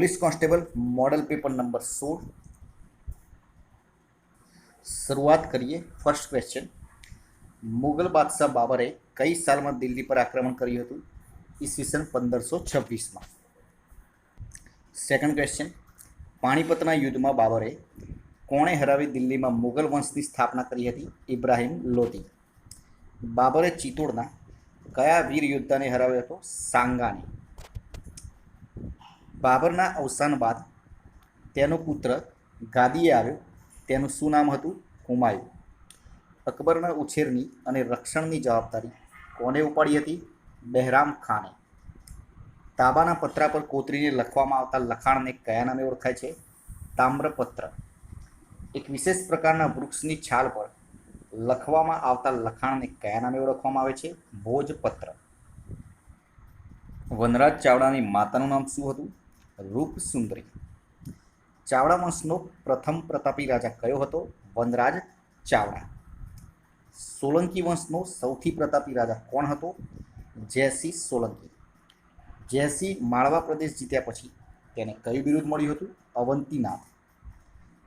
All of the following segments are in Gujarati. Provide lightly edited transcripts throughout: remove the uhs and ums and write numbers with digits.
Police constable model paper number 16. શરૂઆત કરીએ. ફર્સ્ટ ક્વેશ્ચન, મુગલ બાદશાહ બાબરે કઈ સાલમાં દિલ્હી પર આક્રમણ કર્યું હતું? ઈસવીસન 1526માં. સેકન્ડ ક્વેશ્ચન, પાણીપતના યુદ્ધમાં બાબરે કોણે હરાવી દિલ્હીમાં મુગલ વંશની સ્થાપના કરી હતી? ઇબ્રાહિમ લોધી. બાબરે ચિત્તોડના કયા વીર યોદ્ધાને હરાવ્યો હતો? સાંગાને. બાબરના અવસાન બાદ તેનો પુત્ર ગાદીએ આવ્યો, તેનું શું નામ હતું? હુમાયુ. અકબરના ઉછેરની અને રક્ષણની જવાબદારી કોને ઉપાડી હતી? બહેરામ ખાને. તાબાના પતરા પર કોતરીને લખવામાં આવતા લખાણને કયા નામે ઓળખાય છે? તામ્રપત્ર. એક વિશેષ પ્રકારના વૃક્ષની છાલ પર લખવામાં આવતા લખાણને કયા નામે ઓળખવામાં આવે છે? ભોજપત્ર. વનરાજ ચાવડાની માતાનું નામ શું હતું? રૂપસુંદરી. ચાવડા વંશનો પ્રથમ પ્રતાપી રાજા કયો હતો? વનરાજ ચાવડા. સોલંકી વંશનો સૌથી પ્રતાપી રાજા કોણ હતો? જયસિંહ સોલંકી. જયસિંહ માળવા પ્રદેશ જીત્યા પછી તેને કયું બિરુદ મળ્યું હતું? અવંતીનાથ.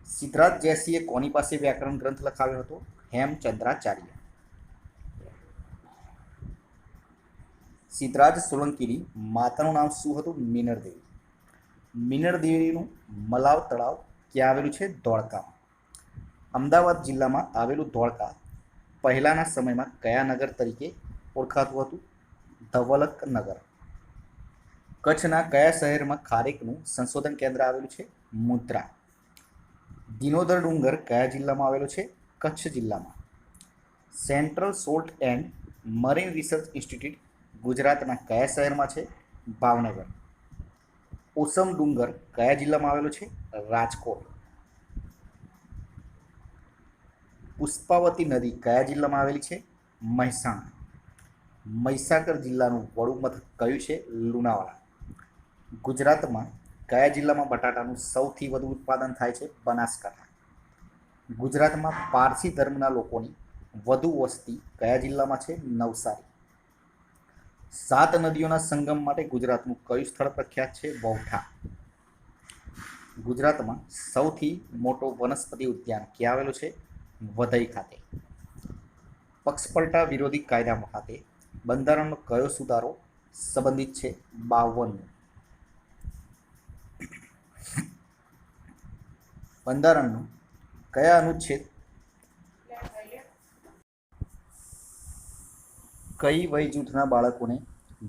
સિદ્ધરાજ જયસિંહે કોની પાસે વ્યાકરણ ગ્રંથ લખાવ્યો હતો? હેમચંદ્રાચાર્ય. સિદ્ધરાજ સોલંકીની માતાનું નામ શું હતું? મિનળદેવી. મિનળદેવીનું મલાવ તળાવ ક્યાં આવેલું છે? ધોળકામાં. અમદાવાદ જિલ્લામાં આવેલું ધોળકા પહેલાના સમયમાં કયા નગર તરીકે ઓળખાતું હતું? ધવલક નગર. કચ્છના કયા શહેરમાં ખારેકનું સંશોધન કેન્દ્ર આવેલું છે? મુદ્રા. દિનોદર ડુંગર કયા જિલ્લામાં આવેલો છે? કચ્છ જિલ્લામાં. Central salt and marine research institute ગુજરાતના કયા શહેરમાં છે? ભાવનગર. ઓસમ ડુંગર કયા જિલ્લામાં આવેલો છે? રાજકોટ. પુષ્પાવતી નદી કયા જિલ્લામાં આવેલી છે? મહેસાણા. મહીસાગર જિલ્લાનું વડું મથક કયું છે? લુણાવાડા. ગુજરાતમાં કયા જિલ્લામાં બટાટાનું સૌથી વધુ ઉત્પાદન થાય છે? બનાસકાંઠા. ગુજરાતમાં પારસી ધર્મના લોકોની વધુ વસ્તી કયા જિલ્લામાં છે? નવસારી. 7 નદીઓના સંગમ માટે ગુજરાતનું કયું સ્થળ પ્રખ્યાત છે? વૌઠા. ગુજરાતમાં સૌથી મોટો વનસ્પતિ ઉદ્યાન ક્યાં આવેલો છે? વધઈ ખાતે. પક્ષપલટા વિરોધી કાયદા ખાતે બંધારણનો કયો સુધારો સંબંધિત છે? 52. બંધારણનું કયા અનુચ્છેદ કઈ વય જૂથના બાળકોને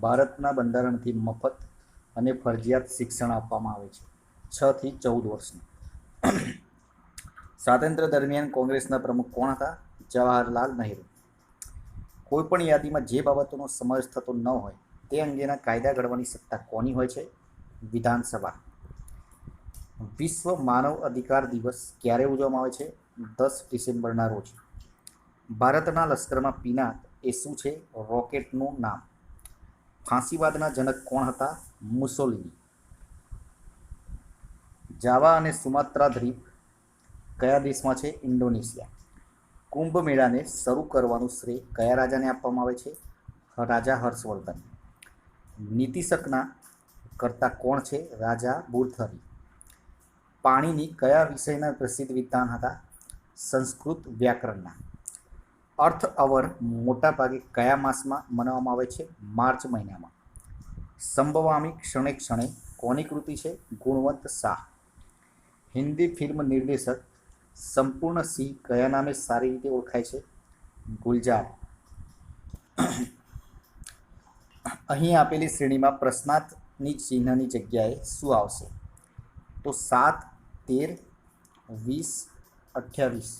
ભારતના બંધારણથી મફત અને ફરજિયાત શિક્ષણ આપવામાં આવે છે? 6 થી 14 વર્ષનું. સ્વાતંત્ર્ય દરમિયાન કોંગ્રેસના પ્રમુખ કોણ હતા? જવાહરલાલ નહેરુ. કોઈપણ યાદીમાં જે બાબતોનો સમાવેશ થતો ન હોય તે અંગેના કાયદા ઘડવાની સત્તા કોની હોય છે? વિધાનસભા. વિશ્વ માનવ અધિકાર દિવસ ક્યારે ઉજવવામાં આવે છે? 10 ડિસેમ્બરના રોજ. ભારતના લશ્કરમાં પિનાક એ શું છે? રોકેટનું નામ. ફાંસીવાદના જનક કોણ હતા? મુસોલિની. જાવા અને સુમાત્રા દ્વીપ કયા દેશમાં છે? ઇન્ડોનેશિયા. કુંભ મેળાને શરૂ કરવાનું શ્રેય કયા રાજાને આપવામાં આવે છે? રાજા હર્ષવર્ધન. નીતિશકના કર્તા કોણ છે? રાજા બુરથરી. પાણીની કયા વિષયના પ્રસિદ્ધ વિદ્વાન હતા? સંસ્કૃત વ્યાકરણના. અર્થ અવર મોટાભાગે કયા માસમાં મનાવવામાં આવે છે? માર્ચ મહિનામાં. સંભવામી ક્ષણે ક્ષણે કોની કૃતિ છે? ગુણવંત શાહ. હિન્દી ફિલ્મ નિર્દેશક સંપૂર્ણ સિંહ કયા નામે સારી રીતે ઓળખાય છે? ગુલજાર. અહીં આપેલી શ્રેણીમાં પ્રશ્નાર્થની ચિહ્નની જગ્યાએ શું આવશે? તો 7, 13, 20, 28.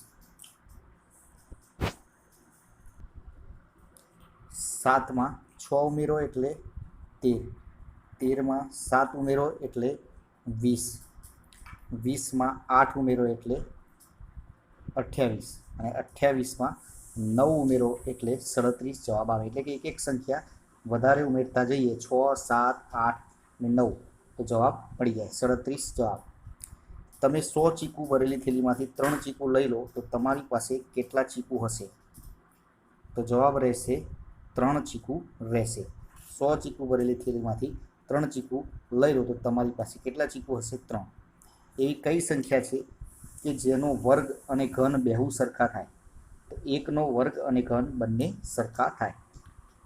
7માં 6 ઉમેરો એટલે 13, 13માં 7 ઉમેરો એટલે 20, 20માં 8 ઉમેરો એટલે 28 અને 28માં 9 ઉમેરો એટલે 37 જવાબ આવે. એટલે કે એક એક સંખ્યા વધારે ઉમેરતા જઈએ, 6, 7, 8 અને 9, તો જવાબ મળી જાય 37 જવાબ. તમે 100 ચીકુ ભરેલી થેલીમાંથી 3 ચીકુ લઈ લો તો તમારી પાસે કેટલા ચીકુ હશે? તો જવાબ રહેશે 3 ચીકુ રહેશે. 100 ચીકુ ભરેલી થેલીમાંથી 3 ચીકુ લઈ લો તો તમારી પાસે કેટલા ચીકુ હશે? 3. એવી કઈ સંખ્યા છે કે જેનો વર્ગ અને ઘન બેહુ સરખા થાય? તો 1નો વર્ગ અને ઘન બંને સરખા થાય.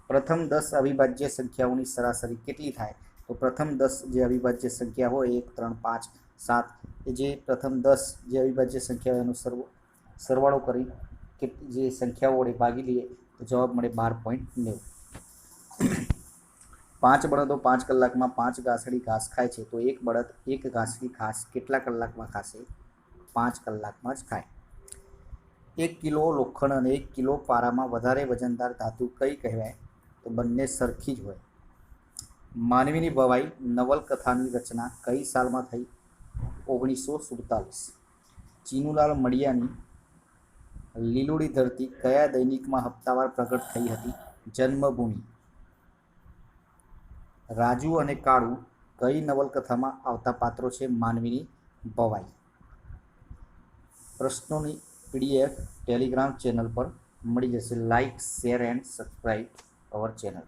પ્રથમ 10 અવિભાજ્ય સંખ્યાઓની સરાસરી કેટલી થાય? તો પ્રથમ 10 જે અવિભાજ્ય સંખ્યા હોય 1, 3, 5, 7 એ જે પ્રથમ 10 જે અવિભાજ્ય સંખ્યા એનો સરવાળો કરી કે જે સંખ્યાઓ વડે ભાગી લઈએ તો જવાબ મળે 12.90. 5 બળદો 5 કલાકમાં 5 ગાંસડી ઘાસ ખાય છે તો એક બળદ એક ગાંસડી ઘાસ કેટલા કલાકમાં ખાશે? 5 કલાકમાં જ ખાય. 1 કિલો લોખંડ અને 1 કિલો પારામાં વધારે વજનદાર ધાતુ કઈ કહેવાય? તો બંને સરખી જ હોય. માનવીની ભવાઈ નવલકથાની રચના કઈ સાલમાં થઈ? 1947. ચીનુલાલ મડિયાની લીલુડી ધરતી કયા દૈનિકમાં હપ્તાવાર પ્રગટ થઈ હતી? જન્મભૂમિ. રાજુ અને કાળુ કઈ નવલકથામાં આવતા પાત્રો છે? માનવીની ભવાઈ. પ્રશ્નોની PDF ટેલિગ્રામ ચેનલ પર મળી જશે. Like, share and subscribe our channel.